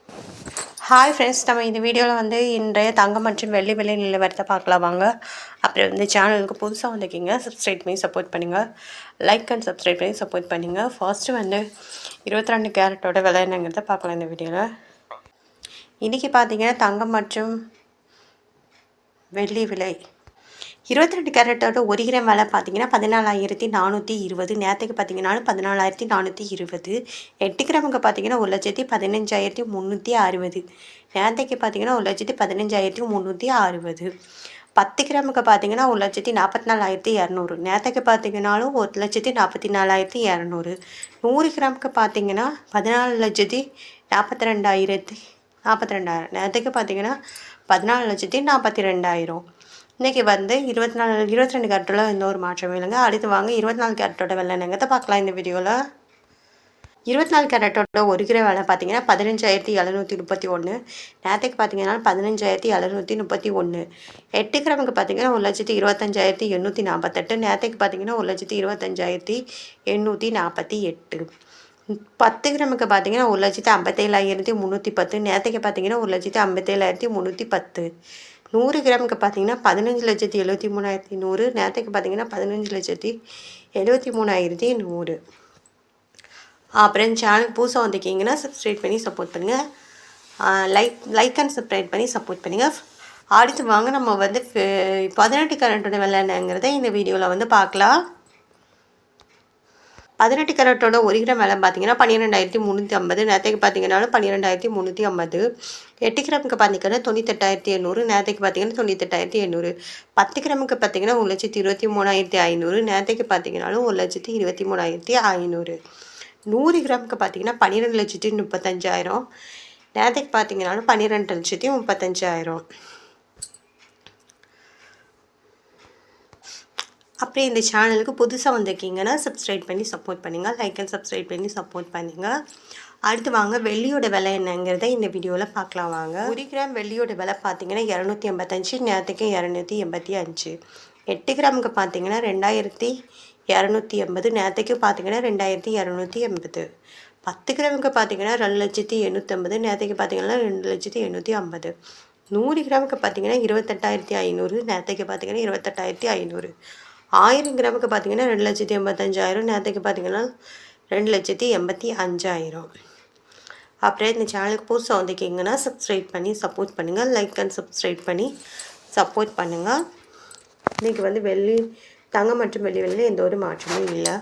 Hi friends, நம்ம இந்த வீடியோவில் வந்து இன்றைய தங்கம் மற்றும் வெள்ளி விலை நிலவரத்தை பார்க்கலாம் வாங்க. அப்புறம் வந்து சேனலுக்கு புதுசாக வந்திருக்கீங்க, சப்ஸ்கிரைப் பண்ணி சப்போர்ட் பண்ணுங்கள். லைக் அண்ட் சப்ஸ்கிரைப் பண்ணி சப்போர்ட் பண்ணுங்கள். ஃபர்ஸ்ட்டு வந்து 22 கேரட்டோட விலை என்னங்கிறத பார்க்கலாம் இந்த வீடியோவில். இன்றைக்கி பார்த்தீங்கன்னா தங்கம் மற்றும் வெள்ளி விலை 22 கேரட்டோட 1 கிராம் விலை பார்த்தீங்கன்னா 14,420. நேற்றுக்கு பார்த்தீங்கன்னா 14,420. 8 கிராமுக்கு பார்த்தீங்கன்னா 1,15,360. நேற்றுக்கு பார்த்தீங்கன்னா 1,15,360. 10 கிராமுக்கு பார்த்தீங்கன்னா 1,44,200. நேற்றுக்கு பார்த்தீங்கன்னாலும் 1,44,200. 100 கிராமுக்கு பார்த்தீங்கன்னா 14,42,000. நேற்றுக்கு பார்த்தீங்கன்னா 14,42,000. இன்றைக்கி வந்து 22 கேரட்டில் எந்த ஒரு மாற்றமே இல்லைங்க. அடுத்து வாங்க 24 கேரட்டோட விலை என்னங்கிறத பார்க்கலாம் இந்த வீடியோவில். 24 கேரட்டோட 1 கிராம் விலை பார்த்தீங்கன்னா 15,731. நேற்றுக்கு பார்த்தீங்கன்னா 15,731. 8 கிராமுக்கு பார்த்தீங்கன்னா 1,25,848. நேற்றுக்கு பார்த்தீங்கன்னா 1,25,848. 10 கிராமுக்கு பார்த்தீங்கன்னா 1,57,310. நேற்றுக்கு பார்த்தீங்கன்னா 1,57,310. 100 கிராமுக்கு பார்த்தீங்கன்னா 15,73,100. நேற்றுக்கு பார்த்தீங்கன்னா 15,73,100. அப்புறம் சேனல் புதுசாக வந்திருக்கீங்கன்னா சப்ஸ்கிரைப் பண்ணி சப்போர்ட் பண்ணுங்கள். லைக் அண்ட் சப்ஸ்கிரைப் பண்ணி சப்போர்ட் பண்ணுங்கள். அடுத்து வாங்க நம்ம வந்து 18 கேரட்டோட விலை என்னங்கிறத இந்த வீடியோவில் வந்து பார்க்கலாம். 18 கேரட்டோட 1 கிராம் விலை பார்த்தீங்கன்னா 12,350. நேற்றுக்கு பார்த்தீங்கன்னாலும் 12,350. 8 கிராமுக்கு பார்த்தீங்கன்னா 98,800. நேற்றுக்கு பார்த்தீங்கன்னா 98,800. 10 கிராமுக்கு பார்த்தீங்கன்னா 1,23,500. நேற்றுக்கு பார்த்தீங்கன்னாலும் 1,23,500. 100 கிராமுக்கு பார்த்தீங்கன்னா 12,35,000. நேற்றுக்கு பார்த்தீங்கன்னாலும் 12,35,000. அப்படியே இந்த சேனலுக்கு புதுசாக வந்திருக்கீங்கன்னா சப்ஸ்கிரைப் பண்ணி சப்போர்ட் பண்ணுங்கள். லைக் அண்ட் சப்ஸ்கிரைப் பண்ணி சப்போர்ட் பண்ணுங்கள். அடுத்து வாங்க வெள்ளியோட விலை என்னங்கிறத இந்த வீடியோவில் பார்க்கலாம் வாங்க. 1 கிராம் வெள்ளியோட விலை பார்த்தீங்கன்னா 285. நேற்றுக்கு 285. 8 கிராமுக்கு பார்த்தீங்கன்னா 2,280. நேற்றுக்கு பார்த்தீங்கன்னா 2,280. 10 கிராமுக்கு பார்த்தீங்கன்னா 2,850. நேற்றுக்கு பார்த்தீங்கன்னா 2,850. 100 கிராமுக்கு பார்த்தீங்கன்னா 28,500. நேற்றுக்கு பார்த்தீங்கன்னா 28,500. 1000 கிராமுக்கு பார்த்தீங்கன்னா 2,85,000. நேற்றுக்கு பார்த்தீங்கன்னா 2,85,000. அப்புறம் இந்த சேனலுக்கு புதுசாக வந்திருக்கீங்கன்னா சப்ஸ்கிரைப் பண்ணி சப்போர்ட் பண்ணுங்கள். லைக் அண்ட் சப்ஸ்கிரைப் பண்ணி சப்போர்ட் பண்ணுங்கள். இன்றைக்கி வந்து தங்கம் மற்றும் வெள்ளி விலையில் எந்த ஒரு மாற்றமும் இல்லை.